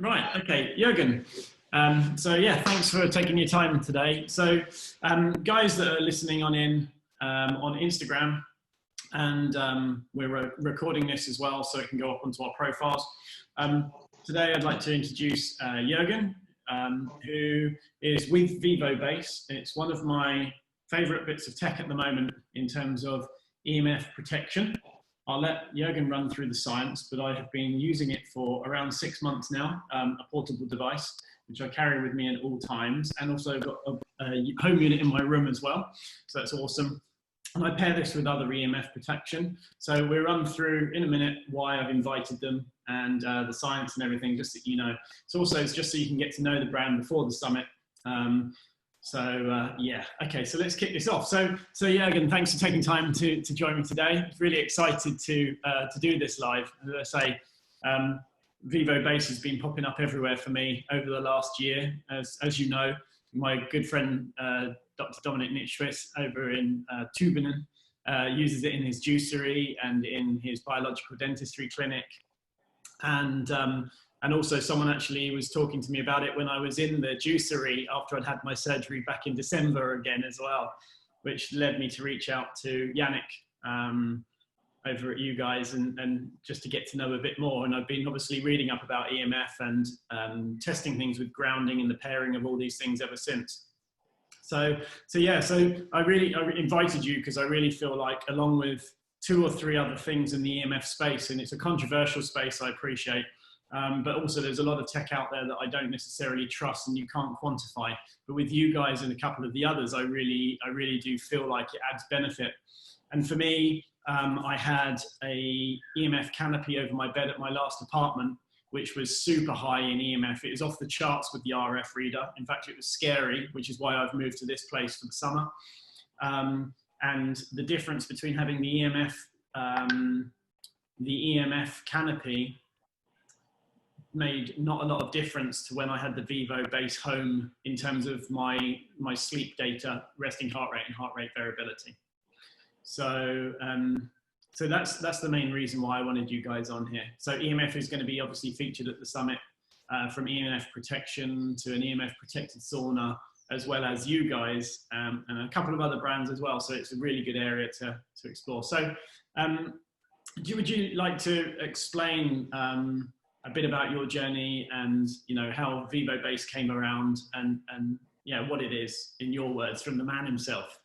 Right. Okay, Jürgen. So yeah, thanks for taking your time today. So guys that are listening on Instagram, and we're recording this as well, so it can go up onto our profiles. Today, I'd like to introduce Jürgen, who is with Vivobase. It's one of my favorite bits of tech at the moment in terms of EMF protection. I'll let Jürgen run through the science, but I have been using it for around 6 months now, a portable device, which I carry with me at all times, and also got a home unit in my room as well. So that's awesome. And I pair this with other EMF protection. So we'll run through in a minute why I've invited them and the science and everything, just so you know. It's just so you can get to know the brand before the summit. Yeah, okay, so let's kick this off. So Jürgen, thanks for taking time to join me today. Really excited to do this live. As I say, Vivobase has been popping up everywhere for me over the last year. As you know, my good friend, Dr. Dominik Nitzschwitz over in Tübingen uses it in his juicery and in his biological dentistry clinic. And also someone actually was talking to me about it when I was in the juicery after I'd had my surgery back in December again as well, which led me to reach out to Yannick over at you guys and just to get to know a bit more. And I've been obviously reading up about EMF and testing things with grounding and the pairing of all these things ever since. So I invited you because I really feel like, along with 2 or 3 other things in the EMF space, and it's a controversial space, I appreciate, but also there's a lot of tech out there that I don't necessarily trust and you can't quantify. But with you guys and a couple of the others, I really do feel like it adds benefit. And for me, I had a EMF canopy over my bed at my last apartment, which was super high in EMF. It was off the charts with the RF reader. In fact, it was scary, which is why I've moved to this place for the summer. And the difference between having the EMF canopy made not a lot of difference to when I had the Vivobase home in terms of my sleep data, resting heart rate and heart rate variability. So that's the main reason why I wanted you guys on here. So EMF is going to be obviously featured at the summit, from EMF protection to an EMF protected sauna, as well as you guys and a couple of other brands as well. So it's a really good area to explore. So would you like to explain a bit about your journey and how Vivobase came around and what it is in your words from the man himself?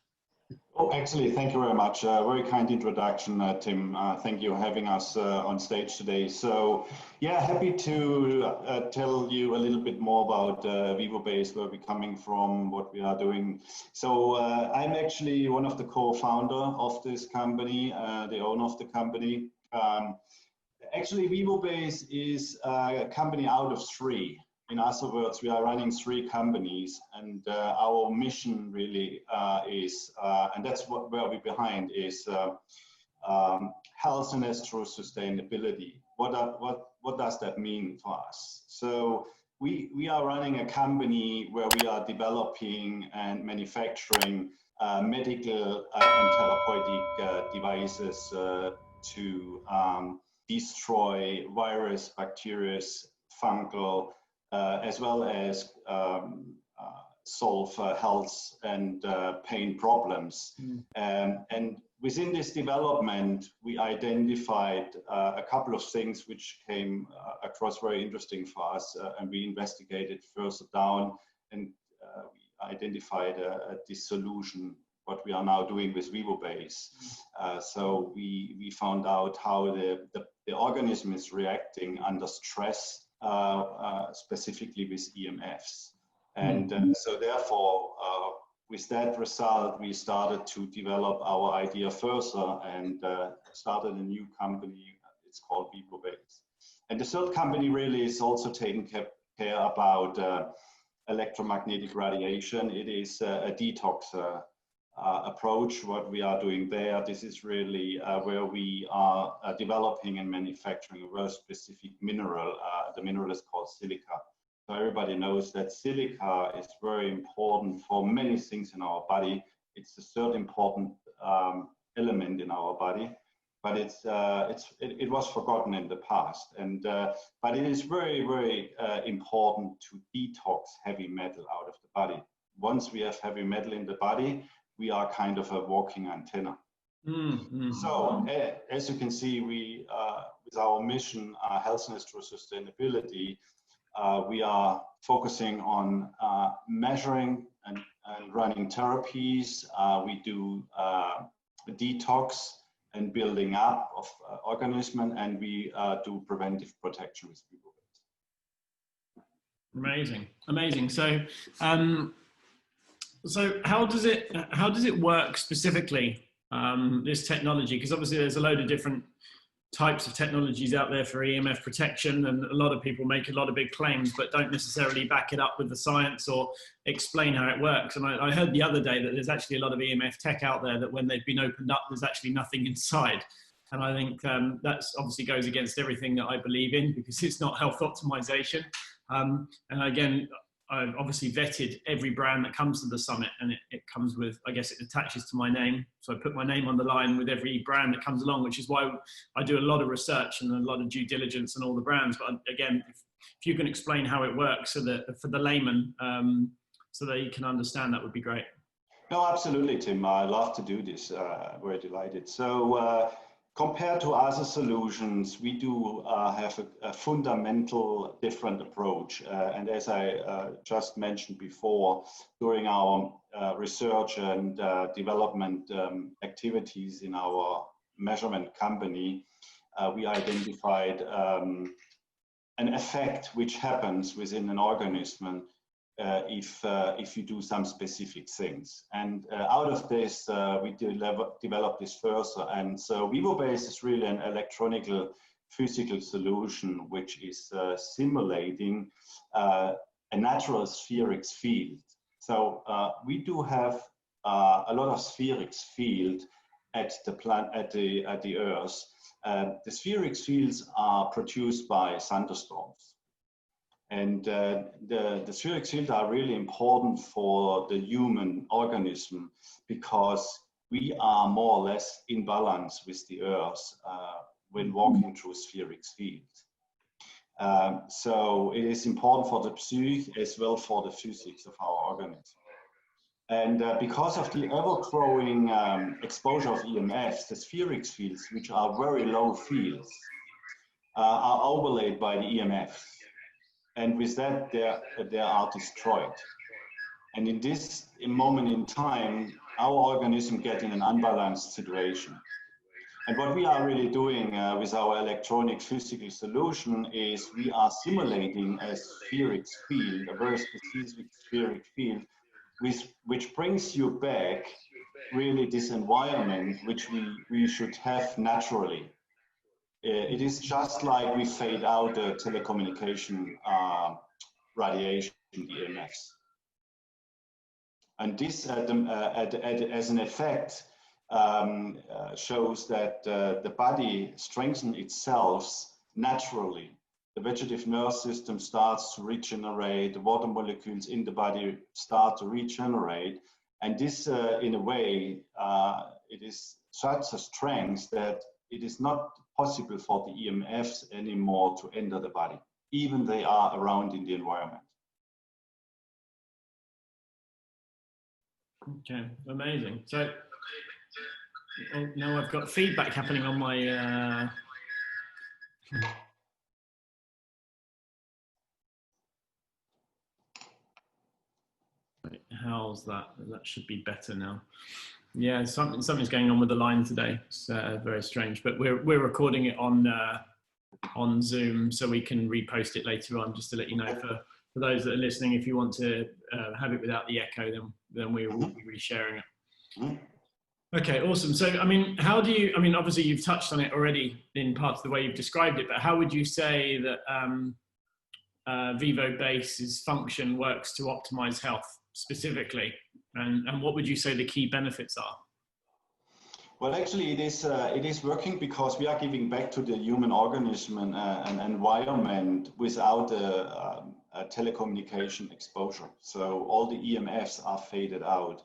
Oh, actually, thank you very much. Very kind introduction, Tim. Thank you for having us on stage today. So, yeah, happy to tell you a little bit more about Vivobase, where we're coming from, what we are doing. So, I'm actually one of the co-founder of this company, the owner of the company. Actually, Vivobase is a company out of 3. In other words, we are running 3 companies, and our mission really is, and that's where we're behind, is healthiness through sustainability. What does that mean for us? So we are running a company where we are developing and manufacturing medical and therapeutic devices to destroy virus, bacteria, fungal, as well as solve health and pain problems. And within this development, we identified a couple of things which came across very interesting for us, and we investigated further down, and we identified this solution, what we are now doing with Vivobase. So we found out how the organism is reacting under stress, specifically with EMFs. And so therefore, with that result, we started to develop our idea further and started a new company. It's called Vivobase. And the third company really is also taking care about electromagnetic radiation. It is a detox approach, what we are doing there. This is really where we are developing and manufacturing a very specific mineral. The mineral is called silica. So everybody knows that silica is very important for many things in our body. It's the third important element in our body. but it was forgotten in the past. And but it is very, very important to detox heavy metal out of the body. Once we have heavy metal in the body, we are kind of a walking antenna. So as you can see, we with our mission, healthiness through sustainability, we are focusing on measuring and running therapies. We do detox and building up of organism, and we do preventive protection with Vivobase. Amazing, amazing. So, so how does it work specifically? This technology, because obviously there's a load of different types of technologies out there for EMF protection, and a lot of people make a lot of big claims but don't necessarily back it up with the science or explain how it works. And I heard the other day that there's actually a lot of EMF tech out there that when they've been opened up, there's actually nothing inside. And I think that's obviously goes against everything that I believe in, because it's not health optimization. And again, I've obviously vetted every brand that comes to the summit, and it comes with, I guess it attaches to my name. So I put my name on the line with every brand that comes along, which is why I do a lot of research and a lot of due diligence on all the brands. But again, if you can explain how it works so that for the layman, so that you can understand, that would be great. No, absolutely, Tim. I love to do this. We're delighted. So compared to other solutions, we do have a fundamental different approach. And as I just mentioned before, during our research and development activities in our measurement company, we identified an effect which happens within an organism if you do some specific things. And out of this, we developed this further. And so Vivobase is really an electronical physical solution which is simulating a natural spheric field. So we do have a lot of spheric field at the Earth. The spheric fields are produced by thunderstorms. And the spheric fields are really important for the human organism because we are more or less in balance with the Earth when walking through spheric fields. So it is important for the psyche as well for the physics of our organism. And because of the ever-growing exposure of EMFs, the spheric fields, which are very low fields, are overlaid by the EMFs. And with that, they are destroyed. And in this moment in time, our organism gets in an unbalanced situation. And what we are really doing with our electronic physical solution is we are simulating a spheric field, a very specific spheric field, which brings you back really this environment which we should have naturally. It is just like we fade out the telecommunication radiation, the EMFs. And this as an effect shows that the body strengthens itself naturally. The vegetative nerve system starts to regenerate, the water molecules in the body start to regenerate. And this, in a way, it is such a strength that it is not possible for the EMFs anymore to enter the body, even they are around in the environment. Okay, amazing. So now I've got feedback happening on my how's that? That should be better now. Yeah, something's going on with the line today. It's very strange, but we're recording it on Zoom, so we can repost it later on. Just to let you know, for those that are listening, if you want to have it without the echo, then we will be resharing it. Okay, awesome. So, I mean, how do you? I mean, obviously you've touched on it already in parts of the way you've described it, but how would you say that Vivobase's function works to optimize health specifically? And what would you say the key benefits are? Well, actually, it is working because we are giving back to the human organism and environment without telecommunication exposure. So all the EMFs are faded out.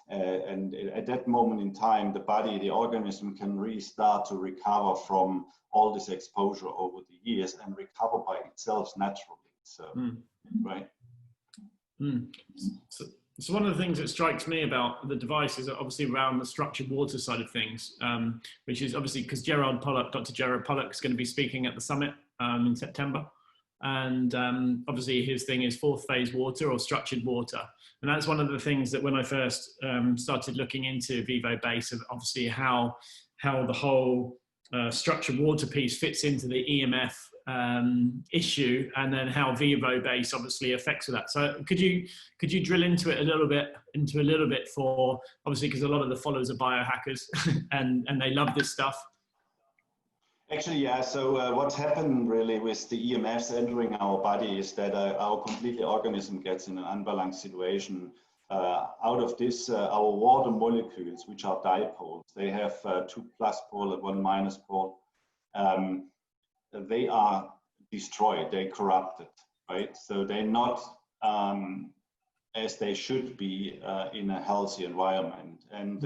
And at that moment in time, the body, the organism can really start to recover from all this exposure over the years and recover by itself naturally. So, right. So one of the things that strikes me about the device is obviously around the structured water side of things, which is obviously because Dr. Gerard Pollock is going to be speaking at the summit in September. And obviously his thing is fourth phase water or structured water. And that's one of the things that when I first started looking into Vivobase, obviously how the whole structured water piece fits into the EMF issue, and then how Vivobase obviously affects with that. So could you drill into it a little bit for, obviously, because a lot of the followers are biohackers and they love this stuff. Actually, yeah. So what's happened really with the EMFs entering our body is that our complete organism gets in an unbalanced situation. Out of this, our water molecules, which are dipoles, they have 2 plus pole and 1 minus pole. They are destroyed, they're corrupted, right? So they're not as they should be in a healthy environment. And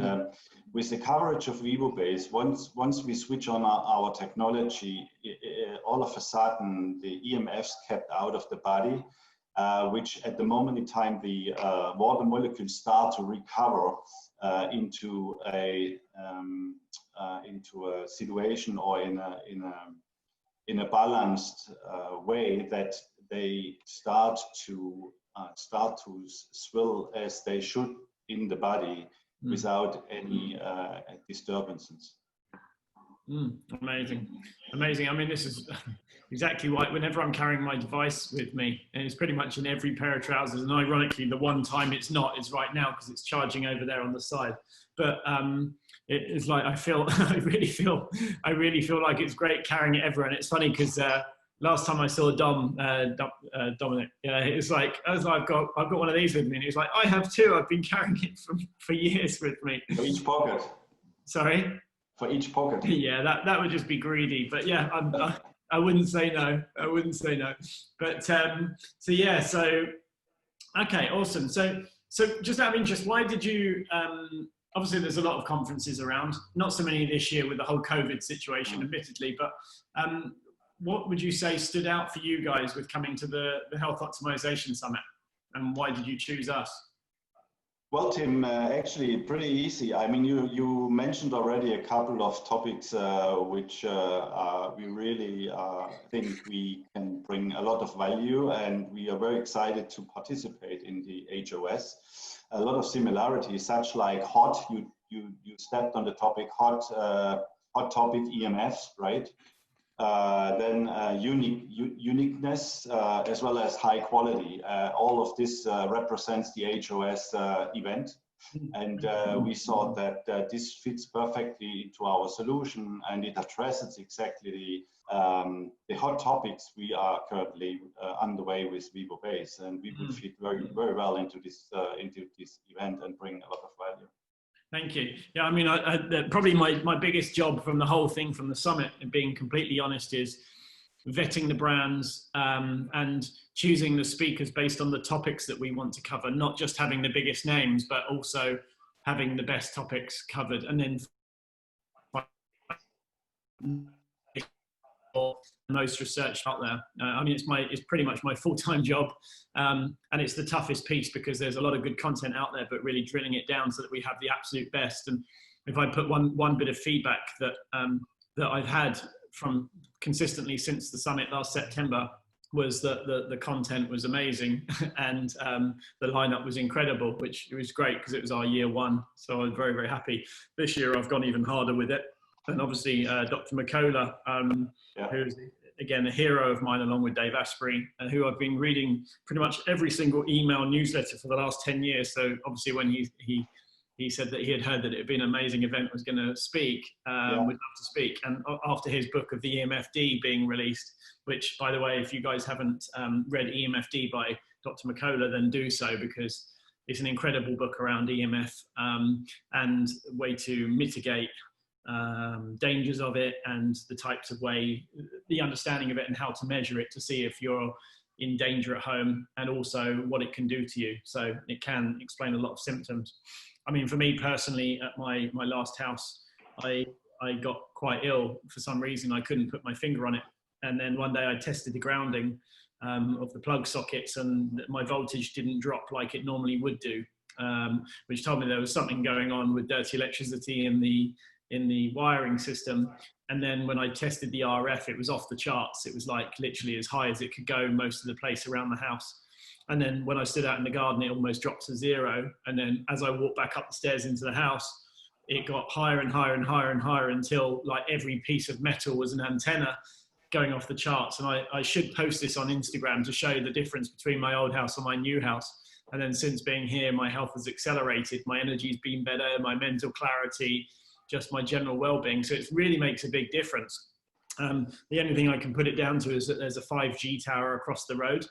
with the coverage of Vivobase, once we switch on our technology, all of a sudden the EMFs kept out of the body, which at the moment in time the water molecules start to recover into a situation or in a balanced way, that they start to swill as they should in the body without any disturbances. Amazing. I mean, this is exactly why whenever I'm carrying my device with me, and it's pretty much in every pair of trousers, and ironically the one time it's not is right now because it's charging over there on the side. But it's like I really feel like it's great carrying it everywhere. And it's funny because last time I saw Dominic, it's like I've got one of these with me, and he's like, I have too. I've been carrying it for years with me. For each pocket. Sorry. For each pocket. Yeah, that would just be greedy. But yeah, I wouldn't say no. But so okay, awesome. So just out of interest, why did you? Obviously, there's a lot of conferences around. Not so many this year with the whole COVID situation, admittedly. But what would you say stood out for you guys with coming to the Health Optimisation Summit, and why did you choose us? Well, Tim, actually pretty easy. I mean, you mentioned already a couple of topics which we really think we can bring a lot of value, and we are very excited to participate in the HOS. A lot of similarities, such like hot, you stepped on the topic, hot topic EMFs, right? Then uniqueness as well as high quality. All of this represents the HOS event, and we saw that this fits perfectly into our solution, and it addresses exactly the hot topics we are currently underway with Vivobase, and we would fit very, very well into this event and bring a lot of value. Thank you. Yeah, I mean, probably my biggest job from the whole thing, from the summit, and being completely honest, is vetting the brands and choosing the speakers based on the topics that we want to cover, not just having the biggest names, but also having the best topics covered. And then most research out there. I mean, it's pretty much my full-time job, and it's the toughest piece because there's a lot of good content out there, but really drilling it down so that we have the absolute best. And if I put one bit of feedback that I've had from consistently since the summit last September, was that the content was amazing and the lineup was incredible, which was great because it was our year one. So I was very, very happy. This year I've gone even harder with it. And obviously Dr. McCullough, who's again a hero of mine, along with Dave Asprey, who I've been reading pretty much every single email newsletter for the last 10 years. So obviously when he said that he had heard that it had been an amazing event, was going to speak, would love to speak. And after his book of the EMFD being released, which, by the way, if you guys haven't read EMFD by Dr. McCullough, then do so, because it's an incredible book around EMF and way to mitigate dangers of it, and the types of the understanding of it and how to measure it to see if you're in danger at home, and also what it can do to you. So it can explain a lot of symptoms. I mean, for me personally, at my last house, I got quite ill for some reason. I couldn't put my finger on it. And then one day I tested the grounding of the plug sockets, and my voltage didn't drop like it normally would do, which told me there was something going on with dirty electricity in the wiring system. And then when I tested the RF, it was off the charts. It was like literally as high as it could go most of the place around the house. And then when I stood out in the garden, it almost dropped to 0. And then as I walked back up the stairs into the house, it got higher and higher and higher and higher until like every piece of metal was an antenna going off the charts. And I should post this on Instagram to show the difference between my old house and my new house. And then since being here, my health has accelerated. My energy's been better, my mental clarity, just my general well-being. So it really makes a big difference. The only thing I can put it down to is that there's a 5G tower across the road.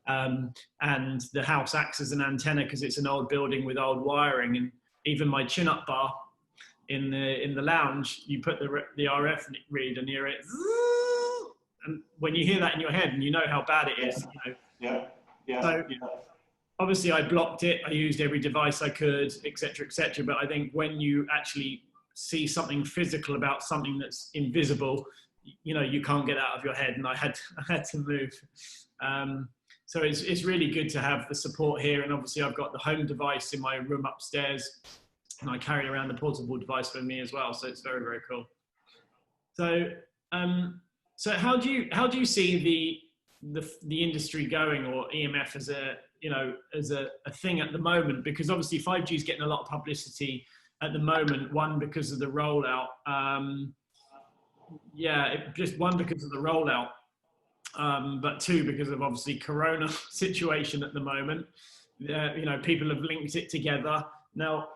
And the house acts as an antenna because it's an old building with old wiring. And even my chin-up bar in the lounge, you put the RF read and hear it. And when you hear that in your head and you know how bad it is, you know. So obviously I blocked it. I used every device I could, et cetera, but I think when you actually see something physical about something that's invisible, you know, you can't get out of your head, and I had to move. So it's really good to have the support here. And obviously I've got the home device in my room upstairs, and I carry around the portable device with me as well. So it's very, very cool. So, so how do you see the industry going, or EMF as a thing at the moment? Because obviously 5G is getting a lot of publicity at the moment. One, because of the rollout. Because of the rollout. But two, because of obviously Corona situation at the moment. You know, people have linked it together. Now,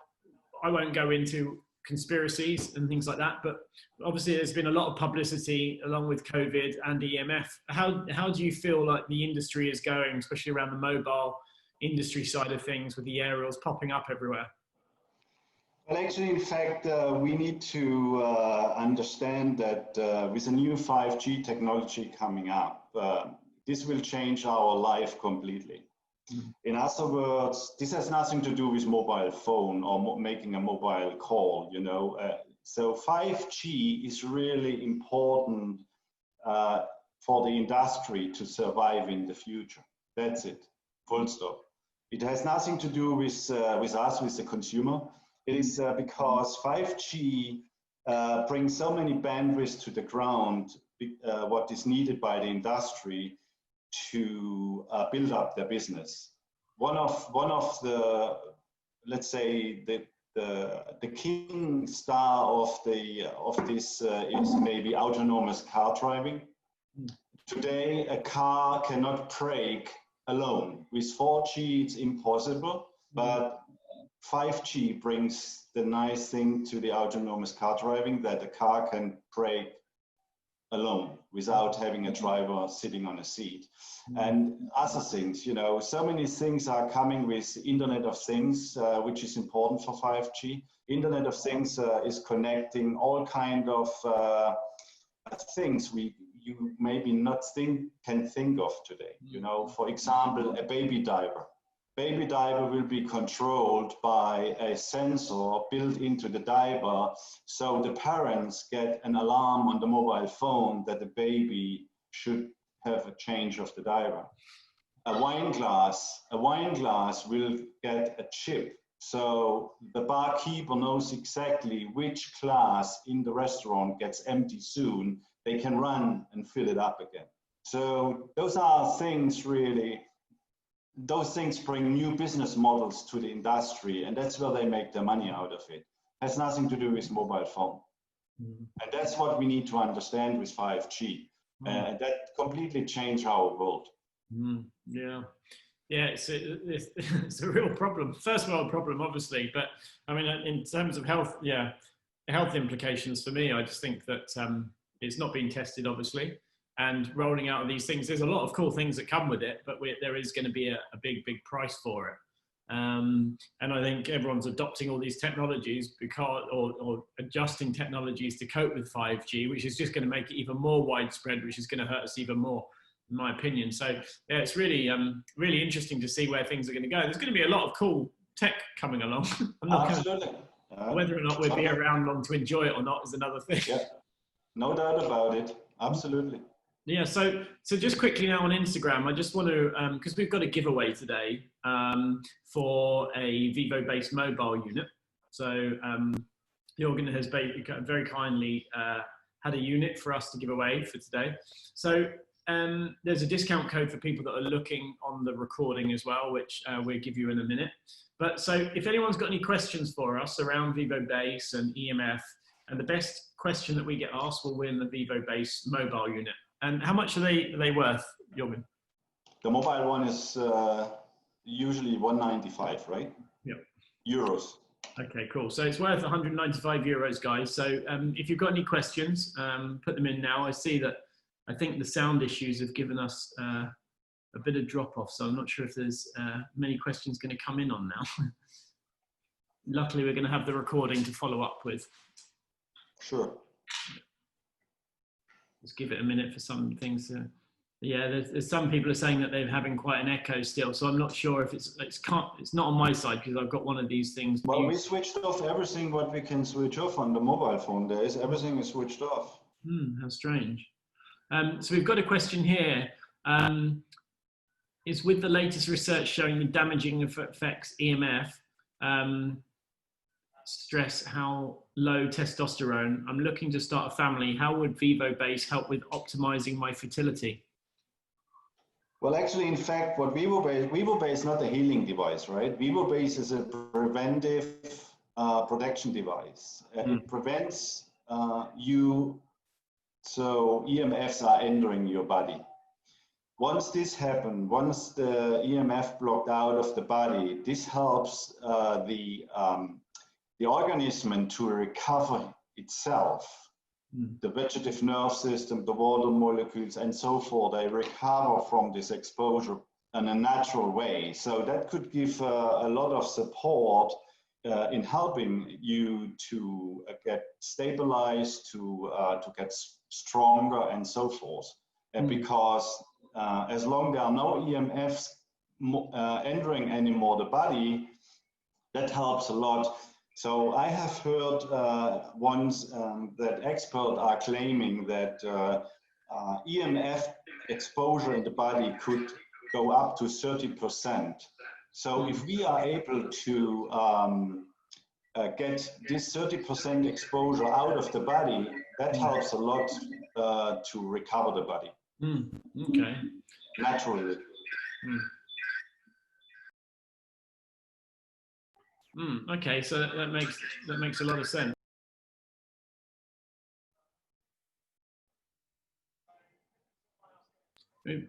I won't go into conspiracies and things like that, but obviously there's been a lot of publicity along with COVID and EMF. How do you feel like the industry is going, especially around the mobile industry side of things, with the aerials popping up everywhere? Well, actually, in fact, we need to understand that with the new 5G technology coming up, this will change our life completely. In other words, this has nothing to do with mobile phone or making a mobile call, you know. So 5G is really important for the industry to survive in the future. That's it, full stop. It has nothing to do with us, with the consumer. It is because 5G brings so many bandwidths to the ground, what is needed by the industry to build up their business. One of the, let's say, the king star of this is maybe autonomous car driving. Today, a car cannot brake alone. With 4G, it's impossible, but 5G brings the nice thing to the autonomous car driving, that the car can brake alone without having a driver sitting on a seat. And other things, you know, so many things are coming with Internet of Things, which is important for 5G. Internet of Things is connecting all kind of things you maybe not can think of today. You know, for example, a baby diaper. Baby diaper will be controlled by a sensor built into the diaper, so the parents get an alarm on the mobile phone that the baby should have a change of the diaper. A wine glass will get a chip, so the barkeeper knows exactly which glass in the restaurant gets empty soon. They can run and fill it up again. So those are things really. Those things bring new business models to the industry, and that's where they make their money out of it. It has nothing to do with mobile phone. And that's what we need to understand with 5G. And that completely changed our world. Yeah, it's a real problem. First world problem, obviously, but I mean, in terms of health, health implications for me, I just think that it's not being tested, obviously. And rolling out of these things, there's a lot of cool things that come with it, but there is going to be a big price for it. And I think everyone's adopting all these technologies or adjusting technologies to cope with 5G, which is just going to make it even more widespread, which is going to hurt us even more. in my opinion. So yeah, it's really, really interesting to see where things are going to go. There's going to be a lot of cool tech coming along. I'm not Absolutely. whether or not we'll be around long to enjoy it or not is another thing. Yeah, no doubt about it. Absolutely. Yeah, so just quickly now on Instagram, I just want to, because we've got a giveaway today for a Vivobase mobile unit. So Jorgen has very kindly had a unit for us to give away for today. So there's a discount code for people that are looking on the recording as well, which we'll give you in a minute. But so if anyone's got any questions for us around Vivobase and EMF, and the best question that we get asked will win the Vivobase mobile unit. And how much are they worth, Jorgen? The mobile one is usually 195, right? Yeah. Euros. Okay, cool. So it's worth 195 euros, guys. So if you've got any questions, put them in now. I think the sound issues have given us a bit of drop off. So I'm not sure if there's many questions going to come in on now. Luckily, we're going to have the recording to follow up with. Sure. Let's give it a minute for some things to, yeah, there's some people are saying that they're having quite an echo still, so I'm not sure if it's not on my side because I've got one of these things. Well, we switched off everything what we can switch off on the mobile phone. Everything is switched off. How strange. So we've got a question here. Is with the latest research showing the damaging effects EMF, stress, how low testosterone, I'm looking to start a family. How would Vivobase help with optimizing my fertility? Well, actually, in fact, what Vivobase is not a healing device, right? Vivobase is a preventive protection device. It prevents you, so EMFs are entering your body. Once this happens, once the EMF blocked out of the body, this helps the organism to recover itself. The vegetative nerve system, the water molecules, and so forth, they recover from this exposure in a natural way. So that could give a lot of support in helping you to get stabilized, to get stronger, and so forth. And because as long there are no EMFs entering anymore the body, that helps a lot. So I have heard once that experts are claiming that EMF exposure in the body could go up to 30%. So if we are able to get this 30% exposure out of the body, that helps a lot to recover the body. Okay. Naturally. Okay, so that makes a lot of sense.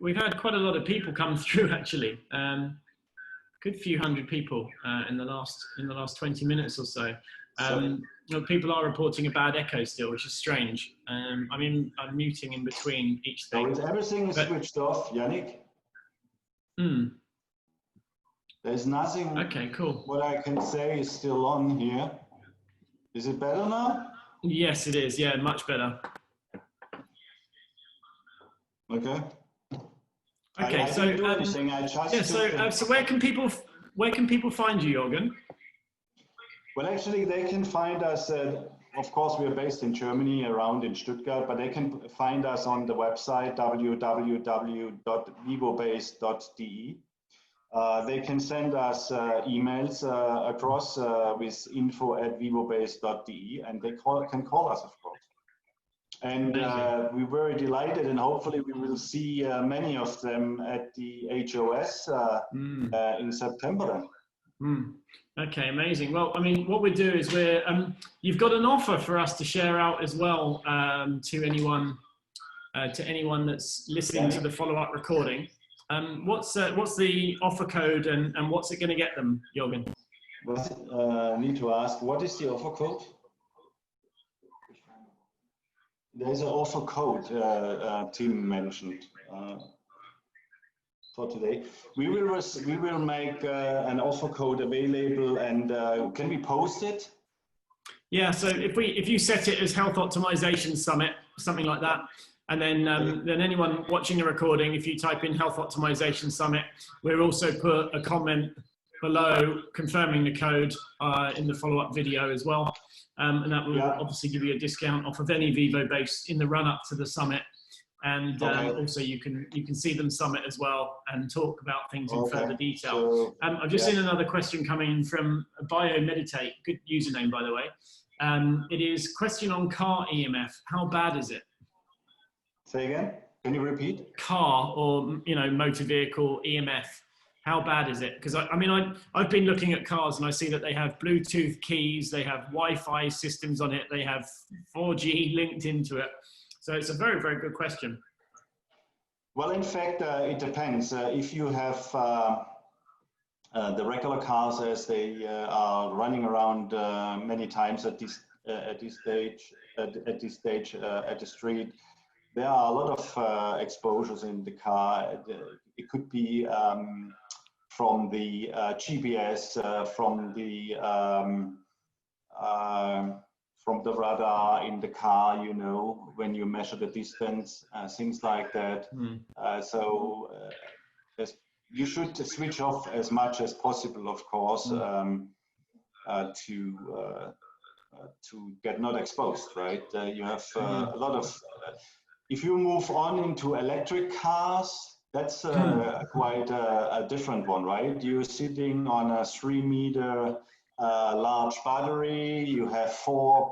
We've had quite a lot of people come through actually. Good few hundred people in the last 20 minutes or so. People are reporting a bad echo still, which is strange. I'm muting in between each thing. So everything is switched off, Yannick. There's nothing. Okay, cool. What I can say is still on here. Is it better now? Yes, it is. Yeah, much better. Okay. Okay, I didn't do anything. I just so where can people find you, Jorgen? Well, actually, they can find us. Of course, we are based in Germany, around in Stuttgart, but they can find us on the website www.vivobase.de. They can send us emails across with info@vivobase.de, and they can call us, of course. And we're very delighted, and hopefully we will see many of them at the HOS in September. Okay, amazing. Well, I mean, what we do is you've got an offer for us to share out as well to anyone that's listening to the follow-up recording. What's the offer code and what's it going to get them, Jorgen? Need to ask, what is the offer code? There's an offer code Tim mentioned for today. We will make an offer code available, and can we post it? Yeah. So if you set it as Health Optimisation Summit, something like that, And then anyone watching the recording, if you type in Health Optimization Summit, we'll also put a comment below confirming the code in the follow-up video as well. And that will obviously give you a discount off of any Vivobase in the run-up to the summit. And also you can see them summit as well and talk about things in further detail. I've just seen another question coming from BioMeditate, good username by the way. It is question on car EMF. How bad is it? Say again, can you repeat? Car or motor vehicle EMF. How bad is it? Because I've been looking at cars and I see that they have Bluetooth keys, they have Wi-Fi systems on it, they have 4G linked into it. So it's a very, very good question. Well, in fact, it depends. If you have the regular cars as they are running around many times at this stage at the street, there are a lot of exposures in the car. It could be from the GPS, from the radar in the car, when you measure the distance, things like that. So you should switch off as much as possible, of course, to get not exposed, right? You have a lot of, if you move on into electric cars, that's quite a different one, right? You're sitting on a 3-meter large battery, you have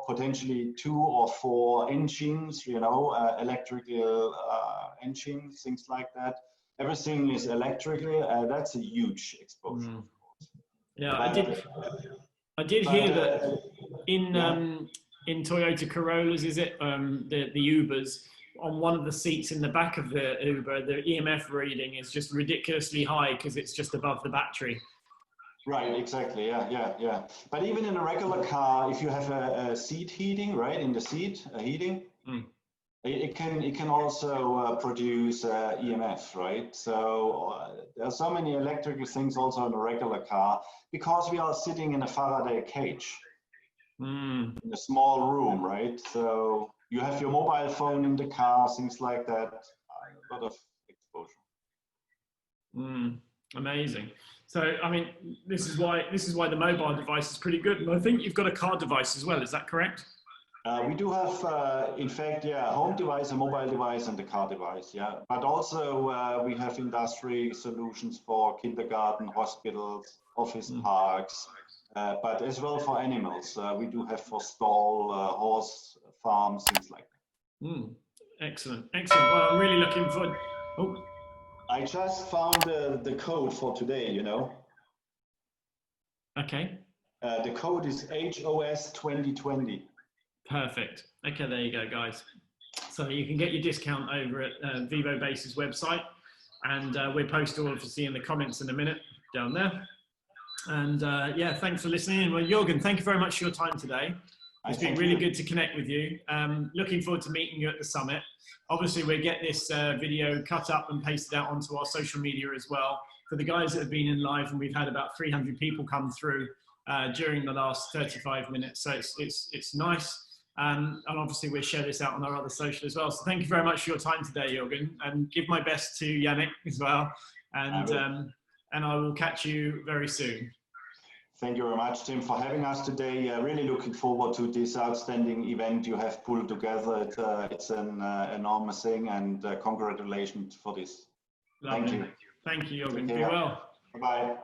potentially 2 or 4 engines, electrical engines, things like that. Everything is electrical, that's a huge exposure. Yeah, I did hear that in Toyota Corollas, is it, the Ubers, on one of the seats in the back of the Uber, the EMF reading is just ridiculously high because it's just above the battery. Right, exactly, yeah. But even in a regular car, if you have a seat heating, right, in the seat, heating, it can also produce EMF, right? So there are so many electrical things also in a regular car because we are sitting in a Faraday cage, in a small room, right? So you have your mobile phone in the car, things like that, a lot of exposure. Amazing. So, this is why the mobile device is pretty good. And I think you've got a car device as well. Is that correct? We do have, in fact, a home device, a mobile device, and a car device, But also we have industry solutions for kindergarten, hospitals, office parks, but as well for animals. We do have for stall, horse farms, things like that. Excellent. Well, I'm really looking forward. I just found the code for today, Okay. The code is HOS 2020. Perfect. Okay, there you go, guys. So you can get your discount over at Vivobase's website, and we'll post all obviously in the comments in a minute down there. And thanks for listening. Well, Jürgen, thank you very much for your time today. It's been really good to connect with you. Looking forward to meeting you at the summit. Obviously, we'll get this video cut up and pasted out onto our social media as well. For the guys that have been in live, and we've had about 300 people come through during the last 35 minutes. So it's nice. And obviously we'll share this out on our other social as well. So thank you very much for your time today, Jürgen, and give my best to Yannick as well. And I will catch you very soon. Thank you very much, Tim, for having us today. Really looking forward to this outstanding event you have pulled together. It's an enormous thing, and congratulations for this. Lovely. Thank you. Thank you, Jürgen. Be well. Bye-bye.